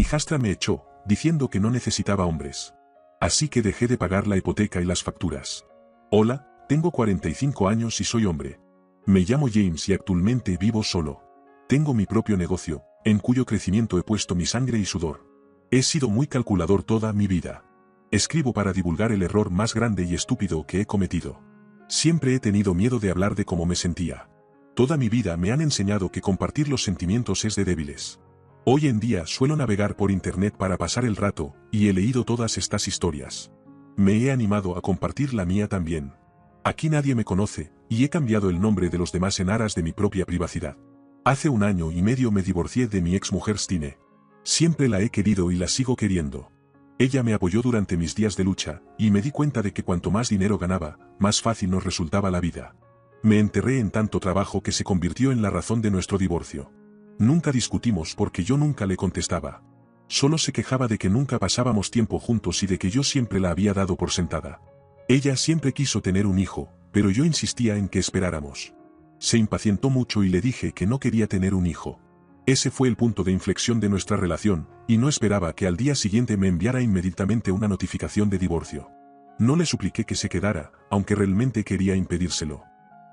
hijastra me echó, diciendo que no necesitaba hombres. Así que dejé de pagar la hipoteca y las facturas. Hola, tengo 45 años y soy hombre. Me llamo James y actualmente vivo solo. Tengo mi propio negocio, en cuyo crecimiento he puesto mi sangre y sudor. He sido muy calculador toda mi vida. Escribo para divulgar el error más grande y estúpido que he cometido. Siempre he tenido miedo de hablar de cómo me sentía. Toda mi vida me han enseñado que compartir los sentimientos es de débiles. Hoy en día suelo navegar por internet para pasar el rato, y he leído todas estas historias. Me he animado a compartir la mía también. Aquí nadie me conoce, y he cambiado el nombre de los demás en aras de mi propia privacidad. Hace 1 año y medio me divorcié de mi exmujer Stine. Siempre la he querido y la sigo queriendo. Ella me apoyó durante mis días de lucha, y me di cuenta de que cuanto más dinero ganaba, más fácil nos resultaba la vida. Me enterré en tanto trabajo que se convirtió en la razón de nuestro divorcio. Nunca discutimos porque yo nunca le contestaba. Solo se quejaba de que nunca pasábamos tiempo juntos y de que yo siempre la había dado por sentada. Ella siempre quiso tener un hijo, pero yo insistía en que esperáramos. Se impacientó mucho y le dije que no quería tener un hijo. Ese fue el punto de inflexión de nuestra relación, y no esperaba que al día siguiente me enviara inmediatamente una notificación de divorcio. No le supliqué que se quedara, aunque realmente quería impedírselo.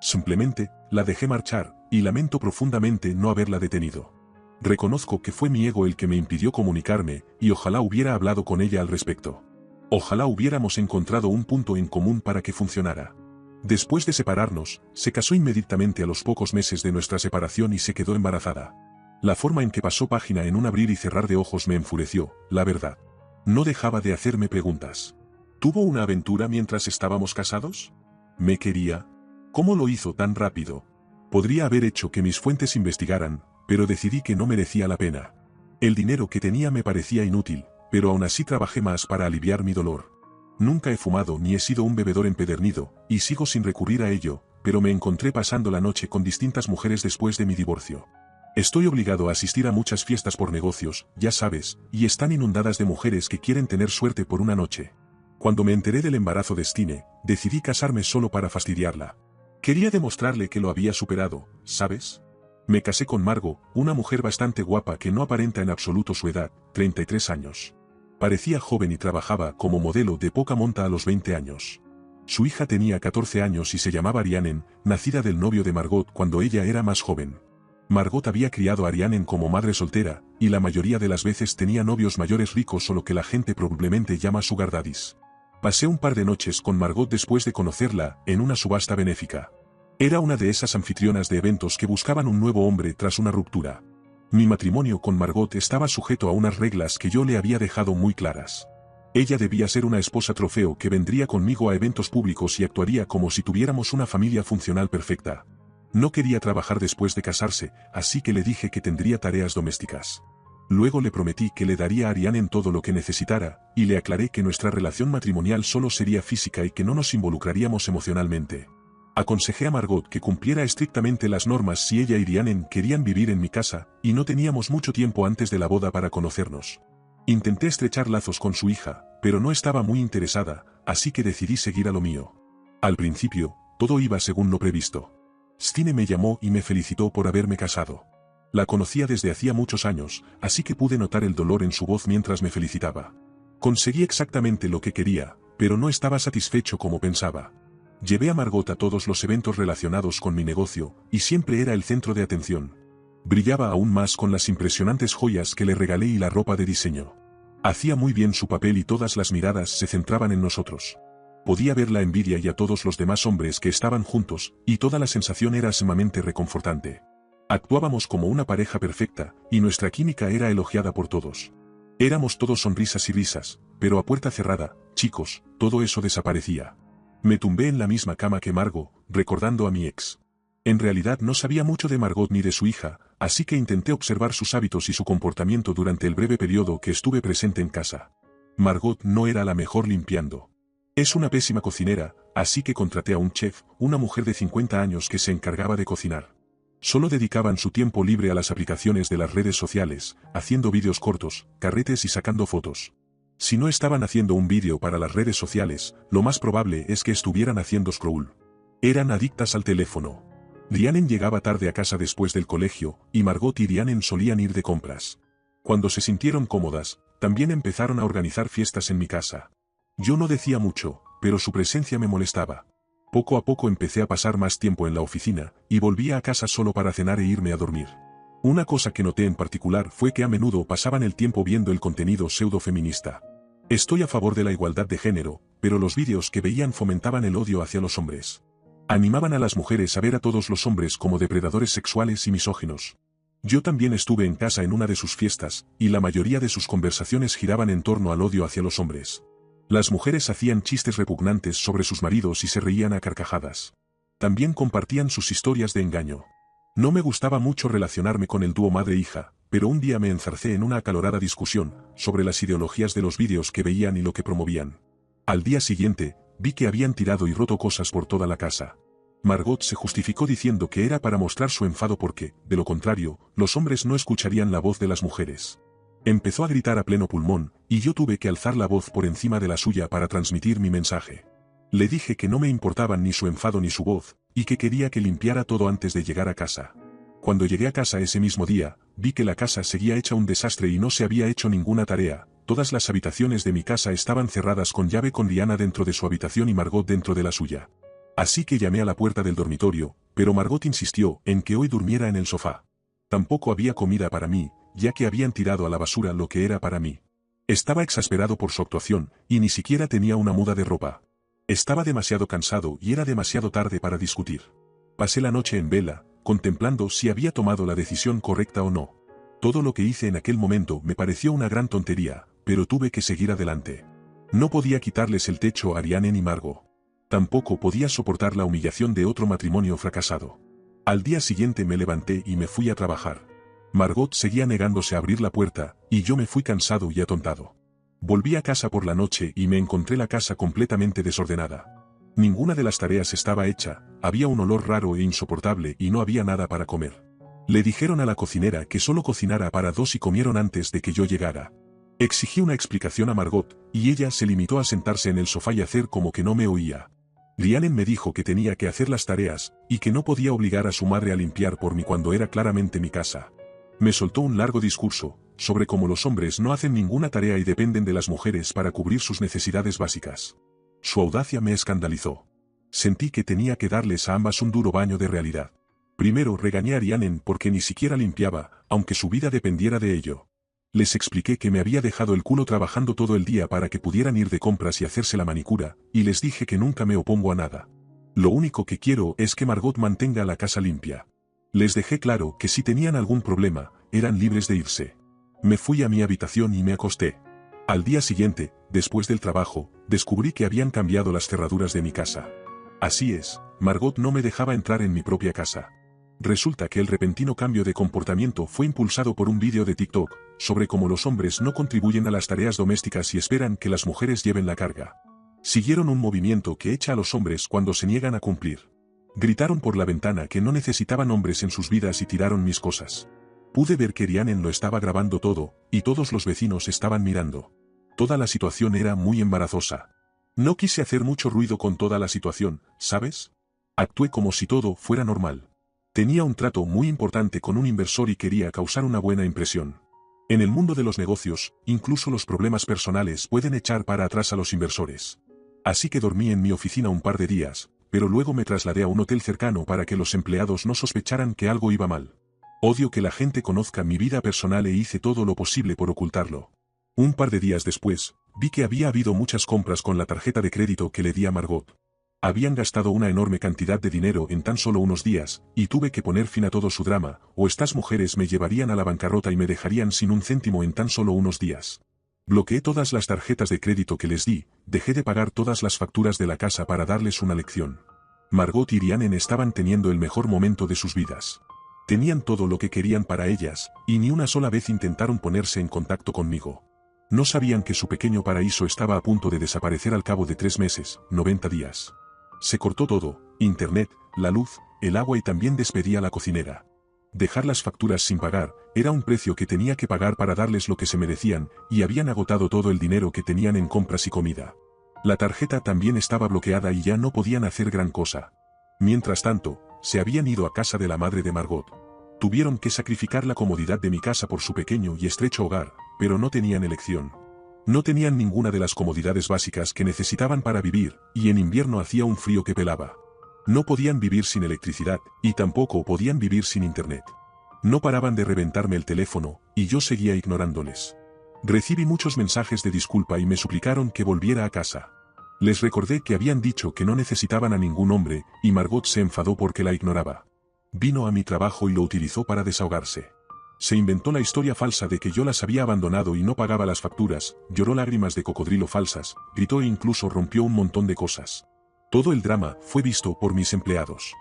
Simplemente, la dejé marchar, y lamento profundamente no haberla detenido. Reconozco que fue mi ego el que me impidió comunicarme, y ojalá hubiera hablado con ella al respecto. Ojalá hubiéramos encontrado un punto en común para que funcionara. Después de separarnos, se casó inmediatamente a los pocos meses de nuestra separación y se quedó embarazada. La forma en que pasó página en un abrir y cerrar de ojos me enfureció, la verdad. No dejaba de hacerme preguntas. ¿Tuvo una aventura mientras estábamos casados? ¿Me quería? ¿Cómo lo hizo tan rápido? Podría haber hecho que mis fuentes investigaran, pero decidí que no merecía la pena. El dinero que tenía me parecía inútil, pero aún así trabajé más para aliviar mi dolor. Nunca he fumado ni he sido un bebedor empedernido, y sigo sin recurrir a ello, pero me encontré pasando la noche con distintas mujeres después de mi divorcio. Estoy obligado a asistir a muchas fiestas por negocios, ya sabes, y están inundadas de mujeres que quieren tener suerte por una noche. Cuando me enteré del embarazo de Stine, decidí casarme solo para fastidiarla. Quería demostrarle que lo había superado, ¿sabes? Me casé con Margot, una mujer bastante guapa que no aparenta en absoluto su edad, 33 años. Parecía joven y trabajaba como modelo de poca monta a los 20 años. Su hija tenía 14 años y se llamaba Arianen, nacida del novio de Margot cuando ella era más joven. Margot había criado a Arianen como madre soltera, y la mayoría de las veces tenía novios mayores ricos o lo que la gente probablemente llama sugar daddies. Pasé un par de noches con Margot después de conocerla, en una subasta benéfica. Era una de esas anfitrionas de eventos que buscaban un nuevo hombre tras una ruptura. Mi matrimonio con Margot estaba sujeto a unas reglas que yo le había dejado muy claras. Ella debía ser una esposa trofeo que vendría conmigo a eventos públicos y actuaría como si tuviéramos una familia funcional perfecta. No quería trabajar después de casarse, así que le dije que tendría tareas domésticas. Luego le prometí que le daría a Arianen todo lo que necesitara, y le aclaré que nuestra relación matrimonial solo sería física y que no nos involucraríamos emocionalmente. Aconsejé a Margot que cumpliera estrictamente las normas si ella y Arianen querían vivir en mi casa, y no teníamos mucho tiempo antes de la boda para conocernos. Intenté estrechar lazos con su hija, pero no estaba muy interesada, así que decidí seguir a lo mío. Al principio, todo iba según lo previsto. Stine me llamó y me felicitó por haberme casado. La conocía desde hacía muchos años, así que pude notar el dolor en su voz mientras me felicitaba. Conseguí exactamente lo que quería, pero no estaba satisfecho como pensaba. Llevé a Margot a todos los eventos relacionados con mi negocio, y siempre era el centro de atención. Brillaba aún más con las impresionantes joyas que le regalé y la ropa de diseño. Hacía muy bien su papel y todas las miradas se centraban en nosotros. Podía ver la envidia y a todos los demás hombres que estaban juntos, y toda la sensación era sumamente reconfortante. Actuábamos como una pareja perfecta, y nuestra química era elogiada por todos. Éramos todos sonrisas y risas, pero a puerta cerrada, chicos, todo eso desaparecía. Me tumbé en la misma cama que Margot, recordando a mi ex. En realidad no sabía mucho de Margot ni de su hija, así que intenté observar sus hábitos y su comportamiento durante el breve periodo que estuve presente en casa. Margot no era la mejor limpiando. Es una pésima cocinera, así que contraté a un chef, una mujer de 50 años que se encargaba de cocinar. Solo dedicaban su tiempo libre a las aplicaciones de las redes sociales, haciendo vídeos cortos, carretes y sacando fotos. Si no estaban haciendo un vídeo para las redes sociales, lo más probable es que estuvieran haciendo scroll. Eran adictas al teléfono. Arianen llegaba tarde a casa después del colegio, y Margot y Arianen solían ir de compras. Cuando se sintieron cómodas, también empezaron a organizar fiestas en mi casa. Yo no decía mucho, pero su presencia me molestaba. Poco a poco empecé a pasar más tiempo en la oficina, y volvía a casa solo para cenar e irme a dormir. Una cosa que noté en particular fue que a menudo pasaban el tiempo viendo el contenido pseudo-feminista. Estoy a favor de la igualdad de género, pero los vídeos que veían fomentaban el odio hacia los hombres. Animaban a las mujeres a ver a todos los hombres como depredadores sexuales y misóginos. Yo también estuve en casa en una de sus fiestas, y la mayoría de sus conversaciones giraban en torno al odio hacia los hombres. Las mujeres hacían chistes repugnantes sobre sus maridos y se reían a carcajadas. También compartían sus historias de engaño. No me gustaba mucho relacionarme con el dúo madre-hija, pero un día me enzarcé en una acalorada discusión sobre las ideologías de los vídeos que veían y lo que promovían. Al día siguiente, vi que habían tirado y roto cosas por toda la casa. Margot se justificó diciendo que era para mostrar su enfado porque, de lo contrario, los hombres no escucharían la voz de las mujeres. Empezó a gritar a pleno pulmón, y yo tuve que alzar la voz por encima de la suya para transmitir mi mensaje. Le dije que no me importaban ni su enfado ni su voz, y que quería que limpiara todo antes de llegar a casa. Cuando llegué a casa ese mismo día, vi que la casa seguía hecha un desastre y no se había hecho ninguna tarea. Todas las habitaciones de mi casa estaban cerradas con llave con Diana dentro de su habitación y Margot dentro de la suya. Así que llamé a la puerta del dormitorio, pero Margot insistió en que hoy durmiera en el sofá. Tampoco había comida para mí, ya que habían tirado a la basura lo que era para mí. Estaba exasperado por su actuación, y ni siquiera tenía una muda de ropa. Estaba demasiado cansado y era demasiado tarde para discutir. Pasé la noche en vela, contemplando si había tomado la decisión correcta o no. Todo lo que hice en aquel momento me pareció una gran tontería, pero tuve que seguir adelante. No podía quitarles el techo a Ariane ni Margot. Tampoco podía soportar la humillación de otro matrimonio fracasado. Al día siguiente me levanté y me fui a trabajar. Margot seguía negándose a abrir la puerta, y yo me fui cansado y atontado. Volví a casa por la noche y me encontré la casa completamente desordenada. Ninguna de las tareas estaba hecha, había un olor raro e insoportable y no había nada para comer. Le dijeron a la cocinera que solo cocinara para dos y comieron antes de que yo llegara. Exigí una explicación a Margot, y ella se limitó a sentarse en el sofá y hacer como que no me oía. Rhiannon me dijo que tenía que hacer las tareas, y que no podía obligar a su madre a limpiar por mí cuando era claramente mi casa. Me soltó un largo discurso, sobre cómo los hombres no hacen ninguna tarea y dependen de las mujeres para cubrir sus necesidades básicas. Su audacia me escandalizó. Sentí que tenía que darles a ambas un duro baño de realidad. Primero regañé a Rhiannon porque ni siquiera limpiaba, aunque su vida dependiera de ello. Les expliqué que me había dejado el culo trabajando todo el día para que pudieran ir de compras y hacerse la manicura, y les dije que nunca me opongo a nada. Lo único que quiero es que Margot mantenga la casa limpia. Les dejé claro que si tenían algún problema, eran libres de irse. Me fui a mi habitación y me acosté. Al día siguiente, después del trabajo, descubrí que habían cambiado las cerraduras de mi casa. Así es, Margot no me dejaba entrar en mi propia casa. Resulta que el repentino cambio de comportamiento fue impulsado por un vídeo de TikTok, sobre cómo los hombres no contribuyen a las tareas domésticas y esperan que las mujeres lleven la carga. Siguieron un movimiento que echa a los hombres cuando se niegan a cumplir. Gritaron por la ventana que no necesitaban hombres en sus vidas y tiraron mis cosas. Pude ver que Rhiannon lo estaba grabando todo, y todos los vecinos estaban mirando. Toda la situación era muy embarazosa. No quise hacer mucho ruido con toda la situación, ¿sabes? Actué como si todo fuera normal. Tenía un trato muy importante con un inversor y quería causar una buena impresión. En el mundo de los negocios, incluso los problemas personales pueden echar para atrás a los inversores. Así que dormí en mi oficina un par de días, pero luego me trasladé a un hotel cercano para que los empleados no sospecharan que algo iba mal. Odio que la gente conozca mi vida personal e hice todo lo posible por ocultarlo. Un par de días después, vi que había habido muchas compras con la tarjeta de crédito que le di a Margot. Habían gastado una enorme cantidad de dinero en tan solo unos días, y tuve que poner fin a todo su drama, o estas mujeres me llevarían a la bancarrota y me dejarían sin un céntimo en tan solo unos días. Bloqueé todas las tarjetas de crédito que les di, dejé de pagar todas las facturas de la casa para darles una lección. Margot y Rhiannon estaban teniendo el mejor momento de sus vidas. Tenían todo lo que querían para ellas, y ni una sola vez intentaron ponerse en contacto conmigo. No sabían que su pequeño paraíso estaba a punto de desaparecer al cabo de 3 meses, 90 días. Se cortó todo, internet, la luz, el agua y también despedí a la cocinera. Dejar las facturas sin pagar, era un precio que tenía que pagar para darles lo que se merecían, y habían agotado todo el dinero que tenían en compras y comida. La tarjeta también estaba bloqueada y ya no podían hacer gran cosa. Mientras tanto, se habían ido a casa de la madre de Margot. Tuvieron que sacrificar la comodidad de mi casa por su pequeño y estrecho hogar, pero no tenían elección. No tenían ninguna de las comodidades básicas que necesitaban para vivir, y en invierno hacía un frío que pelaba. No podían vivir sin electricidad, y tampoco podían vivir sin internet. No paraban de reventarme el teléfono, y yo seguía ignorándoles. Recibí muchos mensajes de disculpa y me suplicaron que volviera a casa. Les recordé que habían dicho que no necesitaban a ningún hombre, y Margot se enfadó porque la ignoraba. Vino a mi trabajo y lo utilizó para desahogarse. Se inventó la historia falsa de que yo las había abandonado y no pagaba las facturas, lloró lágrimas de cocodrilo falsas, gritó e incluso rompió un montón de cosas. Todo el drama fue visto por mis empleados.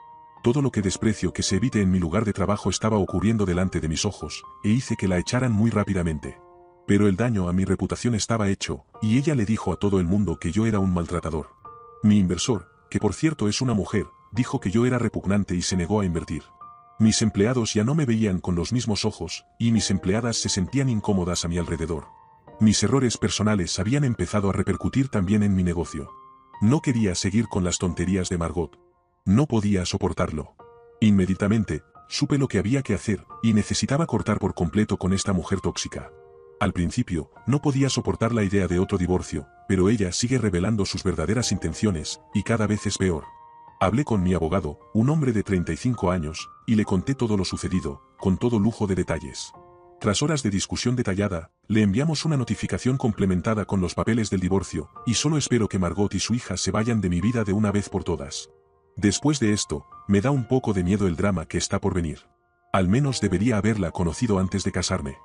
Todo lo que desprecio que se evite en mi lugar de trabajo estaba ocurriendo delante de mis ojos, e hice que la echaran muy rápidamente. Pero el daño a mi reputación estaba hecho, y ella le dijo a todo el mundo que yo era un maltratador. Mi inversor, que por cierto es una mujer, dijo que yo era repugnante y se negó a invertir. Mis empleados ya no me veían con los mismos ojos, y mis empleadas se sentían incómodas a mi alrededor. Mis errores personales habían empezado a repercutir también en mi negocio. No quería seguir con las tonterías de Margot. No podía soportarlo. Inmediatamente, supe lo que había que hacer, y necesitaba cortar por completo con esta mujer tóxica. Al principio, no podía soportar la idea de otro divorcio, pero ella sigue revelando sus verdaderas intenciones, y cada vez es peor. Hablé con mi abogado, un hombre de 35 años, y le conté todo lo sucedido, con todo lujo de detalles. Tras horas de discusión detallada, le enviamos una notificación complementada con los papeles del divorcio, y solo espero que Margot y su hija se vayan de mi vida de una vez por todas. Después de esto, me da un poco de miedo el drama que está por venir. Al menos debería haberla conocido antes de casarme.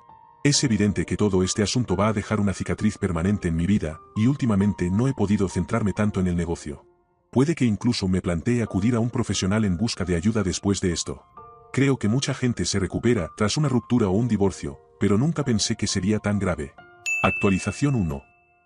Es evidente que todo este asunto va a dejar una cicatriz permanente en mi vida, y últimamente no he podido centrarme tanto en el negocio. Puede que incluso me plantee acudir a un profesional en busca de ayuda después de esto. Creo que mucha gente se recupera tras una ruptura o un divorcio, pero nunca pensé que sería tan grave. Actualización 1.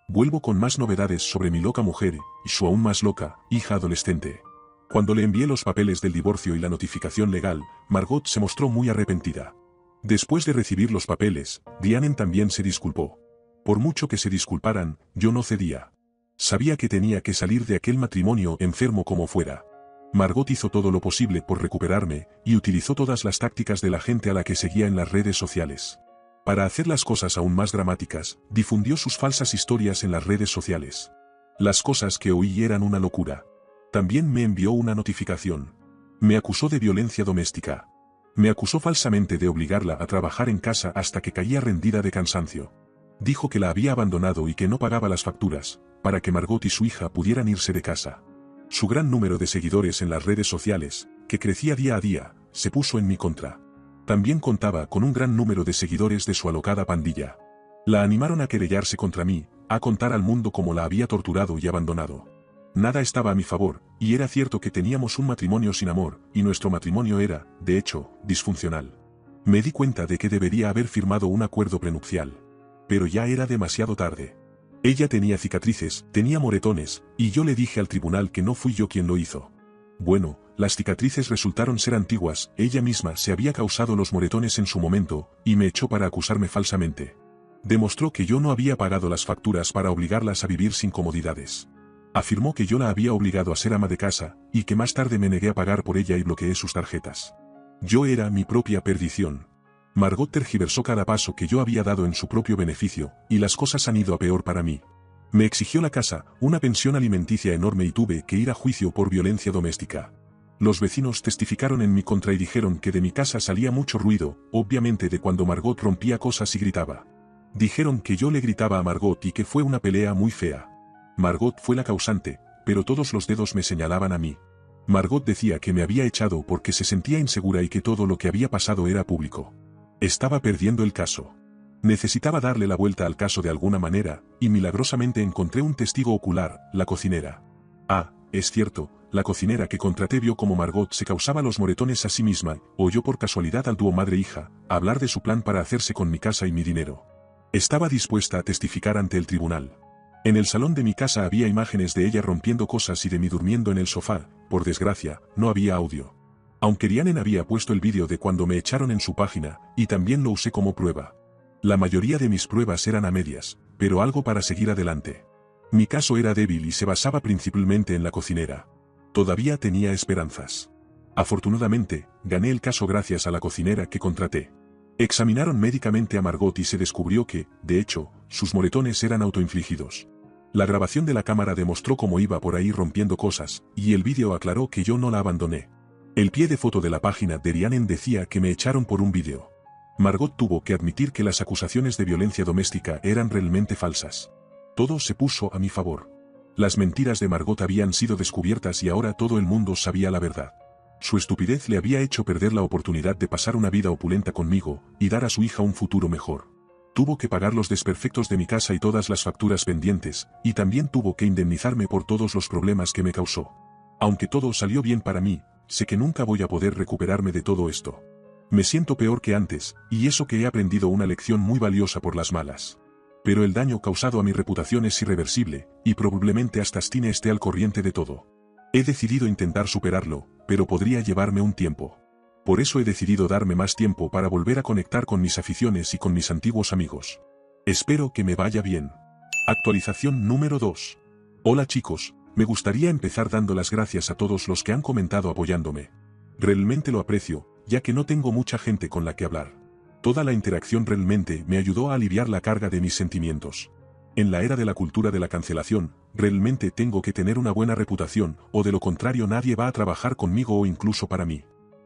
Vuelvo con más novedades sobre mi loca mujer, y su aún más loca, hija adolescente. Cuando le envié los papeles del divorcio y la notificación legal, Margot se mostró muy arrepentida. Después de recibir los papeles, Diane también se disculpó. Por mucho que se disculparan, yo no cedía. Sabía que tenía que salir de aquel matrimonio enfermo como fuera. Margot hizo todo lo posible por recuperarme, y utilizó todas las tácticas de la gente a la que seguía en las redes sociales. Para hacer las cosas aún más dramáticas, difundió sus falsas historias en las redes sociales. Las cosas que oí eran una locura. También me envió una notificación. Me acusó de violencia doméstica. Me acusó falsamente de obligarla a trabajar en casa hasta que caía rendida de cansancio. Dijo que la había abandonado y que no pagaba las facturas, para que Margot y su hija pudieran irse de casa. Su gran número de seguidores en las redes sociales, que crecía día a día, se puso en mi contra. También contaba con un gran número de seguidores de su alocada pandilla. La animaron a querellarse contra mí, a contar al mundo cómo la había torturado y abandonado. Nada estaba a mi favor, y era cierto que teníamos un matrimonio sin amor, y nuestro matrimonio era, de hecho, disfuncional. Me di cuenta de que debería haber firmado un acuerdo prenupcial. Pero ya era demasiado tarde. Ella tenía cicatrices, tenía moretones, y yo le dije al tribunal que no fui yo quien lo hizo. Bueno, las cicatrices resultaron ser antiguas, ella misma se había causado los moretones en su momento, y me echó para acusarme falsamente. Demostró que yo no había pagado las facturas para obligarlas a vivir sin comodidades. Afirmó que yo la había obligado a ser ama de casa, y que más tarde me negué a pagar por ella y bloqueé sus tarjetas. Yo era mi propia perdición. Margot tergiversó cada paso que yo había dado en su propio beneficio, y las cosas han ido a peor para mí. Me exigió la casa, una pensión alimenticia enorme y tuve que ir a juicio por violencia doméstica. Los vecinos testificaron en mi contra y dijeron que de mi casa salía mucho ruido, obviamente de cuando Margot rompía cosas y gritaba. Dijeron que yo le gritaba a Margot y que fue una pelea muy fea. Margot fue la causante, pero todos los dedos me señalaban a mí. Margot decía que me había echado porque se sentía insegura y que todo lo que había pasado era público. Estaba perdiendo el caso. Necesitaba darle la vuelta al caso de alguna manera, y milagrosamente encontré un testigo ocular, la cocinera. Ah, es cierto, la cocinera que contraté vio cómo Margot se causaba los moretones a sí misma, oyó por casualidad al dúo madre-hija, hablar de su plan para hacerse con mi casa y mi dinero. Estaba dispuesta a testificar ante el tribunal. En el salón de mi casa había imágenes de ella rompiendo cosas y de mí durmiendo en el sofá, por desgracia, no había audio. Aunque Diane había puesto el vídeo de cuando me echaron en su página, y también lo usé como prueba. La mayoría de mis pruebas eran a medias, pero algo para seguir adelante. Mi caso era débil y se basaba principalmente en la cocinera. Todavía tenía esperanzas. Afortunadamente, gané el caso gracias a la cocinera que contraté. Examinaron médicamente a Margot y se descubrió que, de hecho, sus moretones eran autoinfligidos. La grabación de la cámara demostró cómo iba por ahí rompiendo cosas, y el vídeo aclaró que yo no la abandoné. El pie de foto de la página de Rhiannon decía que me echaron por un vídeo. Margot tuvo que admitir que las acusaciones de violencia doméstica eran realmente falsas. Todo se puso a mi favor. Las mentiras de Margot habían sido descubiertas y ahora todo el mundo sabía la verdad. Su estupidez le había hecho perder la oportunidad de pasar una vida opulenta conmigo y dar a su hija un futuro mejor. Tuvo que pagar los desperfectos de mi casa y todas las facturas pendientes, y también tuvo que indemnizarme por todos los problemas que me causó. Aunque todo salió bien para mí, sé que nunca voy a poder recuperarme de todo esto. Me siento peor que antes, y eso que he aprendido una lección muy valiosa por las malas. Pero el daño causado a mi reputación es irreversible, y probablemente hasta Stine esté al corriente de todo. He decidido intentar superarlo, pero podría llevarme un tiempo. Por eso he decidido darme más tiempo para volver a conectar con mis aficiones y con mis antiguos amigos. Espero que me vaya bien. Actualización número 2. Hola chicos, me gustaría empezar dando las gracias a todos los que han comentado apoyándome. Realmente lo aprecio, ya que no tengo mucha gente con la que hablar. Toda la interacción realmente me ayudó a aliviar la carga de mis sentimientos. En la era de la cultura de la cancelación, realmente tengo que tener una buena reputación, o de lo contrario nadie va a trabajar conmigo o incluso para mí.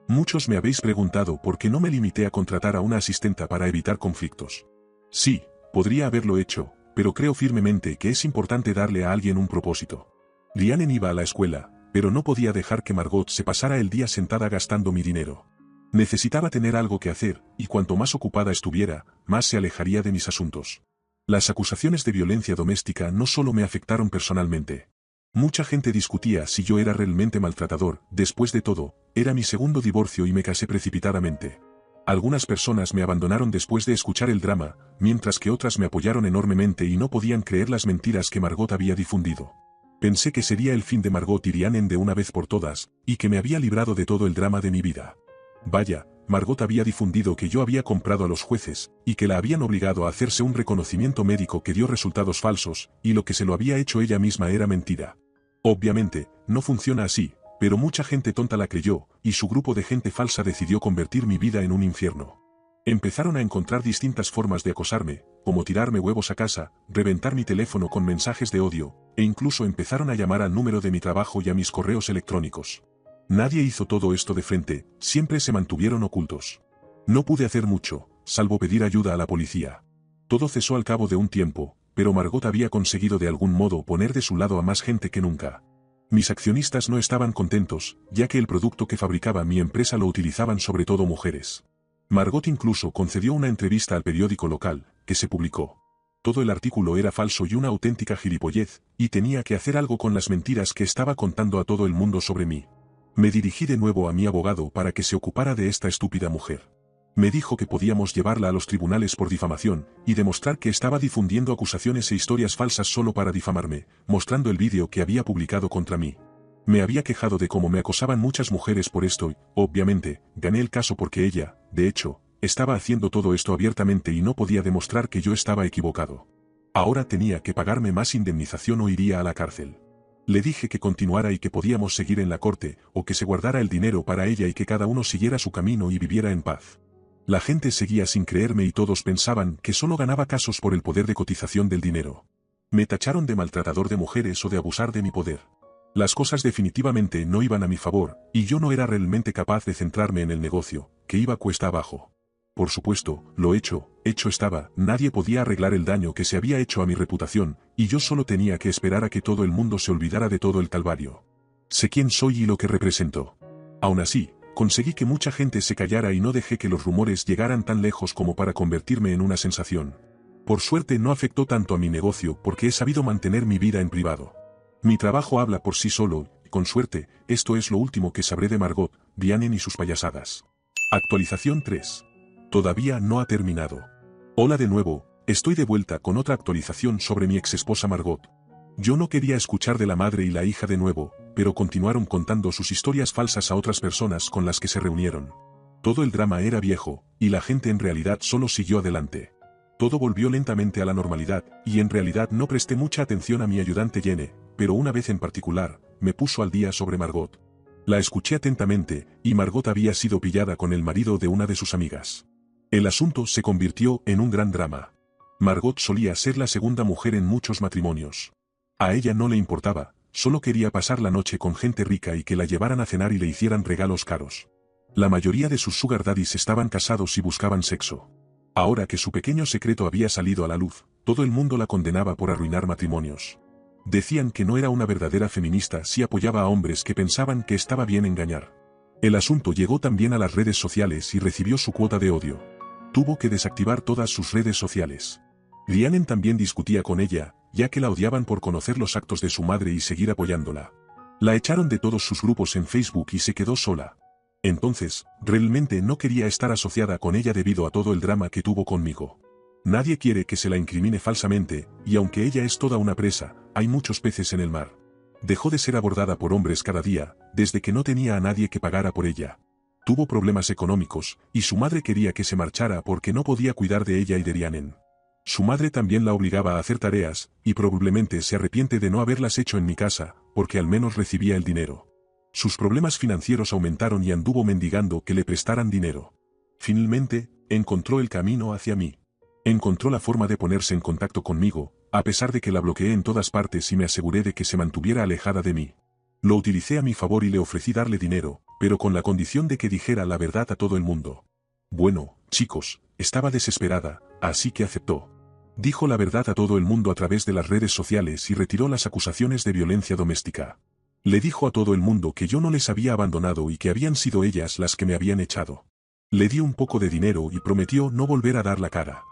Muchos me habéis preguntado por qué no me limité a contratar a una asistenta para evitar conflictos. Sí, podría haberlo hecho, pero creo firmemente que es importante darle a alguien un propósito. Rhiannon iba a la escuela, pero no podía dejar que Margot se pasara el día sentada gastando mi dinero. Necesitaba tener algo que hacer, y cuanto más ocupada estuviera, más se alejaría de mis asuntos. Las acusaciones de violencia doméstica no solo me afectaron personalmente. Mucha gente discutía si yo era realmente maltratador. Después de todo, era mi segundo divorcio y me casé precipitadamente. Algunas personas me abandonaron después de escuchar el drama, mientras que otras me apoyaron enormemente y no podían creer las mentiras que Margot había difundido. Pensé que sería el fin de Margot y Rhiannon de una vez por todas, y que me había librado de todo el drama de mi vida. Vaya, Margot había difundido que yo había comprado a los jueces, y que la habían obligado a hacerse un reconocimiento médico que dio resultados falsos, y lo que se lo había hecho ella misma era mentira. Obviamente, no funciona así, pero mucha gente tonta la creyó, y su grupo de gente falsa decidió convertir mi vida en un infierno. Empezaron a encontrar distintas formas de acosarme, como tirarme huevos a casa, reventar mi teléfono con mensajes de odio, e incluso empezaron a llamar al número de mi trabajo y a mis correos electrónicos. Nadie hizo todo esto de frente, siempre se mantuvieron ocultos. No pude hacer mucho, salvo pedir ayuda a la policía. Todo cesó al cabo de un tiempo, pero Margot había conseguido de algún modo poner de su lado a más gente que nunca. Mis accionistas no estaban contentos, ya que el producto que fabricaba mi empresa lo utilizaban sobre todo mujeres. Margot incluso concedió una entrevista al periódico local, que se publicó. Todo el artículo era falso y una auténtica gilipollez, y tenía que hacer algo con las mentiras que estaba contando a todo el mundo sobre mí. Me dirigí de nuevo a mi abogado para que se ocupara de esta estúpida mujer. Me dijo que podíamos llevarla a los tribunales por difamación, y demostrar que estaba difundiendo acusaciones e historias falsas solo para difamarme, mostrando el vídeo que había publicado contra mí. Me había quejado de cómo me acosaban muchas mujeres por esto y, obviamente, gané el caso porque ella, de hecho, estaba haciendo todo esto abiertamente y no podía demostrar que yo estaba equivocado. Ahora tenía que pagarme más indemnización o iría a la cárcel. Le dije que continuara y que podíamos seguir en la corte, o que se guardara el dinero para ella y que cada uno siguiera su camino y viviera en paz. La gente seguía sin creerme y todos pensaban que solo ganaba casos por el poder de cotización del dinero. Me tacharon de maltratador de mujeres o de abusar de mi poder. Las cosas definitivamente no iban a mi favor, y yo no era realmente capaz de centrarme en el negocio, que iba cuesta abajo. Por supuesto, lo hecho estaba, nadie podía arreglar el daño que se había hecho a mi reputación, y yo solo tenía que esperar a que todo el mundo se olvidara de todo el calvario. Sé quién soy y lo que represento. Aún así, conseguí que mucha gente se callara y no dejé que los rumores llegaran tan lejos como para convertirme en una sensación. Por suerte no afectó tanto a mi negocio porque he sabido mantener mi vida en privado. Mi trabajo habla por sí solo, y con suerte, esto es lo último que sabré de Margot, Rhiannon y sus payasadas. Actualización 3. Todavía no ha terminado. Hola de nuevo, estoy de vuelta con otra actualización sobre mi exesposa Margot. Yo no quería escuchar de la madre y la hija de nuevo, pero continuaron contando sus historias falsas a otras personas con las que se reunieron. Todo el drama era viejo, y la gente en realidad solo siguió adelante. Todo volvió lentamente a la normalidad, y en realidad no presté mucha atención a mi ayudante Jenny, pero una vez en particular, me puso al día sobre Margot. La escuché atentamente, y Margot había sido pillada con el marido de una de sus amigas. El asunto se convirtió en un gran drama. Margot solía ser la segunda mujer en muchos matrimonios. A ella no le importaba, solo quería pasar la noche con gente rica y que la llevaran a cenar y le hicieran regalos caros. La mayoría de sus sugar daddies estaban casados y buscaban sexo. Ahora que su pequeño secreto había salido a la luz, todo el mundo la condenaba por arruinar matrimonios. Decían que no era una verdadera feminista si apoyaba a hombres que pensaban que estaba bien engañar. El asunto llegó también a las redes sociales y recibió su cuota de odio. Tuvo que desactivar todas sus redes sociales. Rhiannon también discutía con ella, ya que la odiaban por conocer los actos de su madre y seguir apoyándola. La echaron de todos sus grupos en Facebook y se quedó sola. Entonces, realmente no quería estar asociada con ella debido a todo el drama que tuvo conmigo. Nadie quiere que se la incrimine falsamente, y aunque ella es toda una presa, hay muchos peces en el mar. Dejó de ser abordada por hombres cada día, desde que no tenía a nadie que pagara por ella. Tuvo problemas económicos, y su madre quería que se marchara porque no podía cuidar de ella y de Rhiannon. Su madre también la obligaba a hacer tareas, y probablemente se arrepiente de no haberlas hecho en mi casa, porque al menos recibía el dinero. Sus problemas financieros aumentaron y anduvo mendigando que le prestaran dinero. Finalmente, encontró el camino hacia mí. Encontró la forma de ponerse en contacto conmigo, a pesar de que la bloqueé en todas partes y me aseguré de que se mantuviera alejada de mí. Lo utilicé a mi favor y le ofrecí darle dinero, pero con la condición de que dijera la verdad a todo el mundo. Bueno, chicos, estaba desesperada, así que aceptó. Dijo la verdad a todo el mundo a través de las redes sociales y retiró las acusaciones de violencia doméstica. Le dijo a todo el mundo que yo no les había abandonado y que habían sido ellas las que me habían echado. Le dio un poco de dinero y prometió no volver a dar la cara.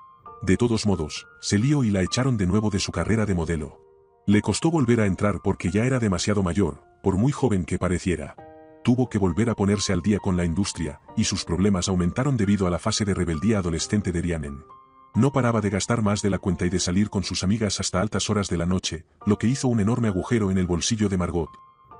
De todos modos, se lió y la echaron de nuevo de su carrera de modelo. Le costó volver a entrar porque ya era demasiado mayor, por muy joven que pareciera. Tuvo que volver a ponerse al día con la industria, y sus problemas aumentaron debido a la fase de rebeldía adolescente de Rhiannon. No paraba de gastar más de la cuenta y de salir con sus amigas hasta altas horas de la noche, lo que hizo un enorme agujero en el bolsillo de Margot.